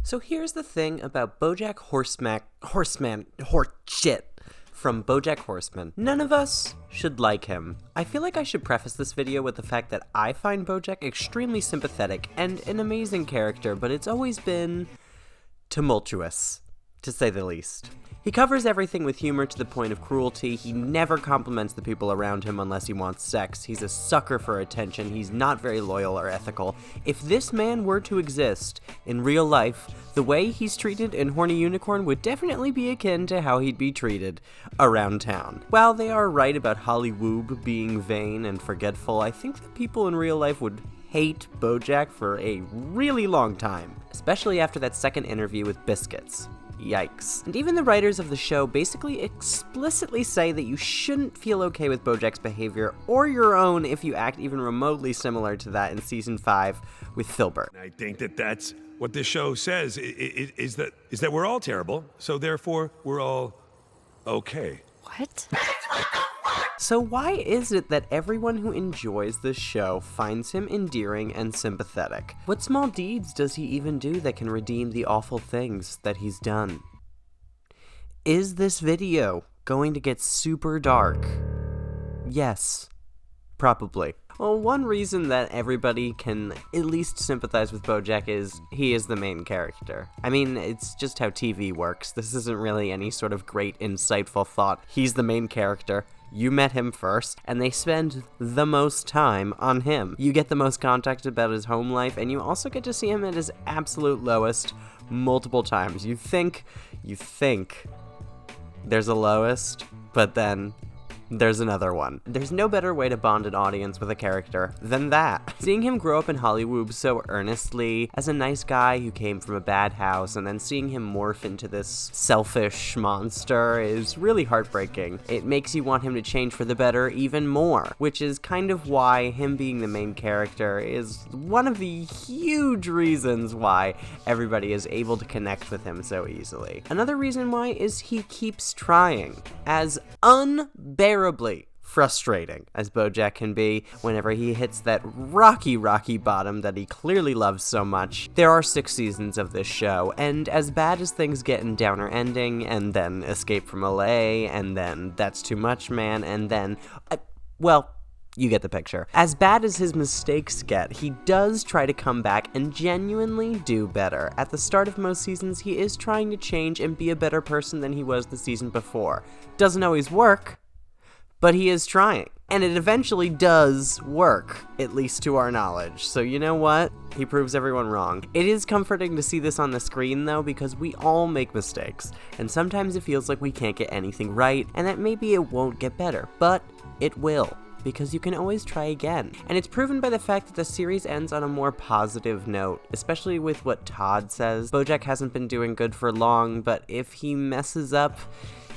So here's the thing about Bojack Horseman from Bojack Horseman. None of us should like him. I feel like I should preface this video with the fact that I find Bojack extremely sympathetic and an amazing character, but it's always been tumultuous, to say the least. He covers everything with humor to the point of cruelty. He never compliments the people around him unless he wants sex. He's a sucker for attention. He's not very loyal or ethical. If this man were to exist in real life, the way he's treated in Horny Unicorn would definitely be akin to how he'd be treated around town. While they are right about Hollywood being vain and forgetful, I think that people in real life would hate Bojack for a really long time, especially after that second interview with Biscuits. Yikes. And even the writers of the show basically explicitly say that you shouldn't feel okay with Bojack's behavior or your own if you act even remotely similar to that in season 5 with Filbert. I think that that's what this show says, is that we're all terrible, so therefore we're all okay. What? So why is it that everyone who enjoys this show finds him endearing and sympathetic? What small deeds does he even do that can redeem the awful things that he's done? Is this video going to get super dark? Yes, probably. Well, one reason that everybody can at least sympathize with Bojack is he is the main character. I mean, it's just how TV works. This isn't really any sort of great, insightful thought. He's the main character. You met him first, and they spend the most time on him. You get the most context about his home life, and you also get to see him at his absolute lowest multiple times. You think there's a lowest, but then there's another one. There's no better way to bond an audience with a character than that. Seeing him grow up in Hollywood so earnestly as a nice guy who came from a bad house, and then seeing him morph into this selfish monster is really heartbreaking. It makes you want him to change for the better even more, which is kind of why him being the main character is one of the huge reasons why everybody is able to connect with him so easily. Another reason why is he keeps trying. As unbearably frustrating as Bojack can be whenever he hits that rocky bottom that he clearly loves so much. There are 6 seasons of this show, and as bad as things get in Downer Ending, and then Escape from LA, and then That's Too Much Man, and then, well, you get the picture. As bad as his mistakes get, he does try to come back and genuinely do better. At the start of most seasons, he is trying to change and be a better person than he was the season before. Doesn't always work, but he is trying. And it eventually does work, at least to our knowledge. So you know what? He proves everyone wrong. It is comforting to see this on the screen, though, because we all make mistakes. And sometimes it feels like we can't get anything right, and that maybe it won't get better. But it will, because you can always try again. And it's proven by the fact that the series ends on a more positive note, especially with what Todd says. Bojack hasn't been doing good for long, but if he messes up,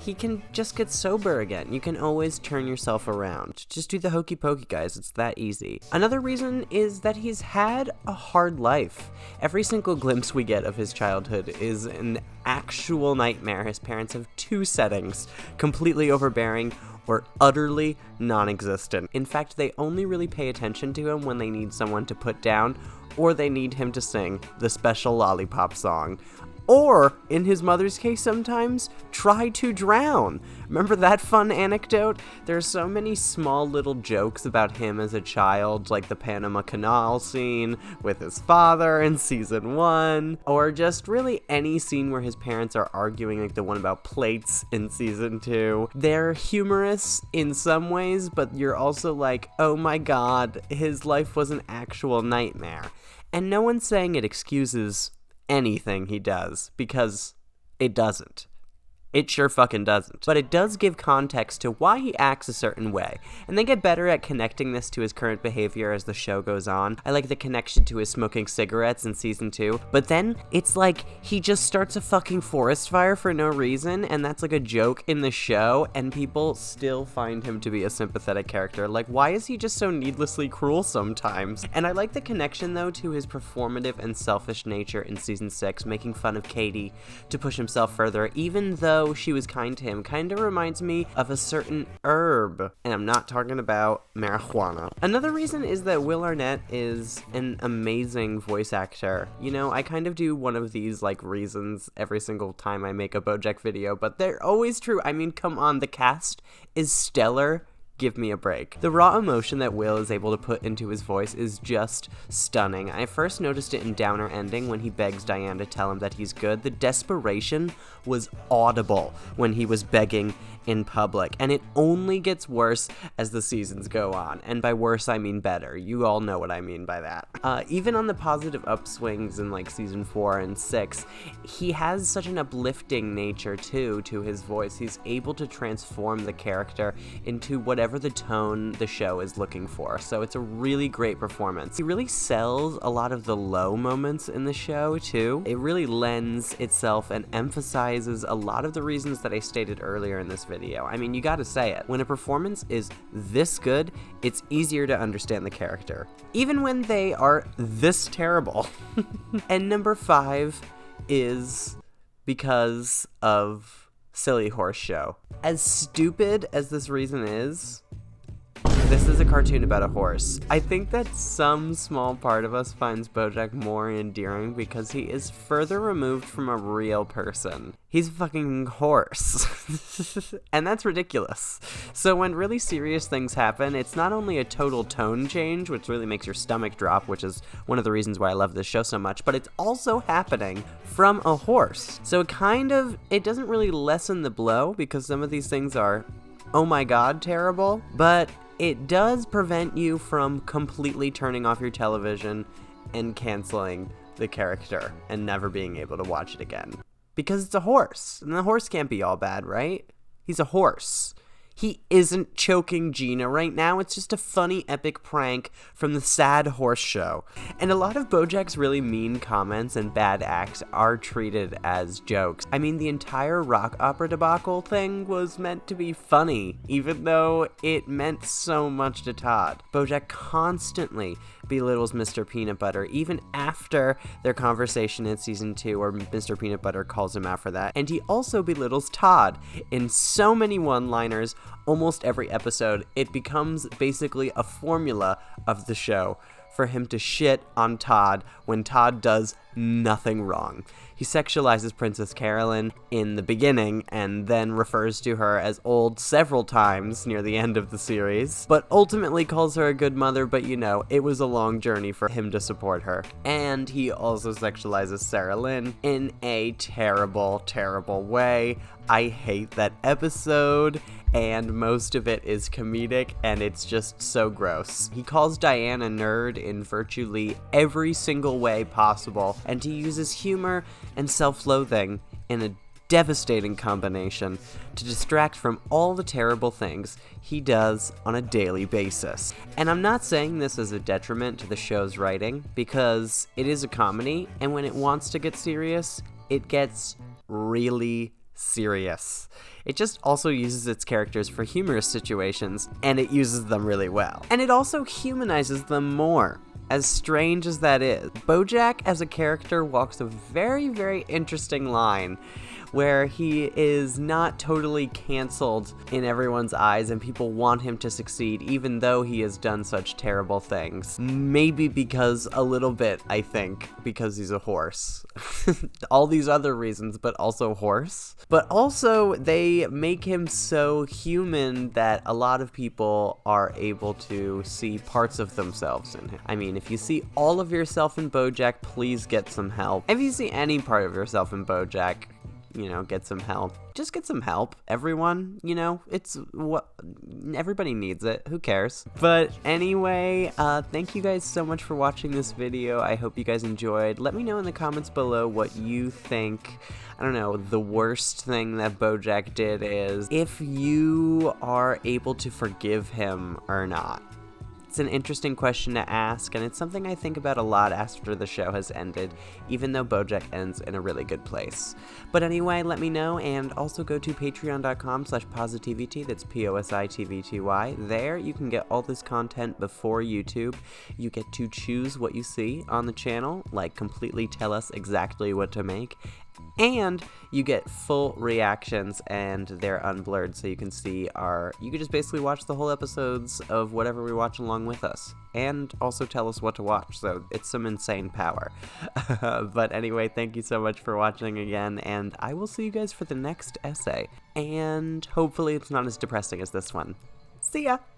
he can just get sober again. You can always turn yourself around. Just do the hokey pokey, guys. It's that easy. Another reason is that he's had a hard life. Every single glimpse we get of his childhood is an actual nightmare. His parents have 2 settings, completely overbearing or utterly non-existent. In fact, they only really pay attention to him when they need someone to put down, or they need him to sing the special lollipop song. Or, in his mother's case sometimes, try to drown. Remember that fun anecdote? There's so many small little jokes about him as a child, like the Panama Canal scene with his father in season 1, or just really any scene where his parents are arguing, like the one about plates in season 2. They're humorous in some ways, but you're also like, oh my god, his life was an actual nightmare. And no one's saying it excuses anything he does, because it doesn't. It sure fucking doesn't. But it does give context to why he acts a certain way, and they get better at connecting this to his current behavior as the show goes on. I like the connection to his smoking cigarettes in season 2, but then it's like he just starts a fucking forest fire for no reason, and that's like a joke in the show, and people still find him to be a sympathetic character. Like, why is he just so needlessly cruel sometimes? And I like the connection, though, to his performative and selfish nature in season 6, making fun of Katie to push himself further, even though though she was kind to him, kind of reminds me of a certain herb. And I'm not talking about marijuana. Another reason is that Will Arnett is an amazing voice actor. You know, I kind of do one of these, like, reasons every single time I make a Bojack video, but they're always true. I mean, come on, the cast is stellar. Give me a break. The raw emotion that Will is able to put into his voice is just stunning. I first noticed it in Downer Ending when he begs Diane to tell him that he's good. The desperation was audible when he was begging in public, and it only gets worse as the seasons go on. And by worse, I mean better. You all know what I mean by that. Even on the positive upswings in like season 4 and 6, he has such an uplifting nature too to his voice. He's able to transform the character into whatever the tone the show is looking for. So it's a really great performance. He really sells a lot of the low moments in the show too. It really lends itself and emphasizes a lot of the reasons that I stated earlier in this video. I mean, you gotta say it. When a performance is this good, it's easier to understand the character, even when they are this terrible. And number 5 is because of Silly Horse Show. As stupid as this reason is, this is a cartoon about a horse. I think that some small part of us finds Bojack more endearing because he is further removed from a real person. He's a fucking horse. And that's ridiculous. So when really serious things happen, it's not only a total tone change, which really makes your stomach drop, which is one of the reasons why I love this show so much, but it's also happening from a horse. So it doesn't really lessen the blow because some of these things are, oh my god, terrible, but it does prevent you from completely turning off your television and canceling the character and never being able to watch it again. Because it's a horse, and the horse can't be all bad, right? He's a horse. He isn't choking Gina right now. It's just a funny, epic prank from the Sad Horse Show. And a lot of Bojack's really mean comments and bad acts are treated as jokes. I mean, the entire rock opera debacle thing was meant to be funny, even though it meant so much to Todd. Bojack constantly belittles Mr. Peanut Butter, even after their conversation in season 2 where Mr. Peanut Butter calls him out for that. And he also belittles Todd in so many one-liners, almost every episode. It becomes basically a formula of the show for him to shit on Todd when Todd does nothing wrong. He sexualizes Princess Carolyn in the beginning and then refers to her as old several times near the end of the series, but ultimately calls her a good mother, but you know, it was a long journey for him to support her. And he also sexualizes Sarah Lynn in a terrible, terrible way. I hate that episode, and most of it is comedic, and it's just so gross. He calls Diane a nerd in virtually every single way possible, and he uses humor and self-loathing in a devastating combination to distract from all the terrible things he does on a daily basis. And I'm not saying this as a detriment to the show's writing, because it is a comedy, and when it wants to get serious, it gets really serious. It just also uses its characters for humorous situations, and it uses them really well. And it also humanizes them more. As strange as that is, Bojack as a character walks a very, very interesting line where he is not totally canceled in everyone's eyes and people want him to succeed even though he has done such terrible things. Maybe because a little bit, I think, because he's a horse. All these other reasons, but also horse. But also, they make him so human that a lot of people are able to see parts of themselves in him. I mean, if you see all of yourself in Bojack, please get some help. If you see any part of yourself in Bojack, you know, get some help. Just get some help, everyone. You know, it's what everybody needs it. Who cares? But anyway, thank you guys so much for watching this video. I hope you guys enjoyed. Let me know in the comments below what you think, I don't know, the worst thing that Bojack did is, if you are able to forgive him or not. It's an interesting question to ask, and it's something I think about a lot after the show has ended, even though Bojack ends in a really good place. But anyway, let me know, and also go to patreon.com/PosiTVty, that's PosiTVty. There, you can get all this content before YouTube. You get to choose what you see on the channel, like completely tell us exactly what to make, And you get full reactions, and they're unblurred, so you can see you can just basically watch the whole episodes of whatever we watch along with us, and also tell us what to watch, so it's some insane power. But anyway, thank you so much for watching again, and I will see you guys for the next essay, and hopefully it's not as depressing as this one. See ya!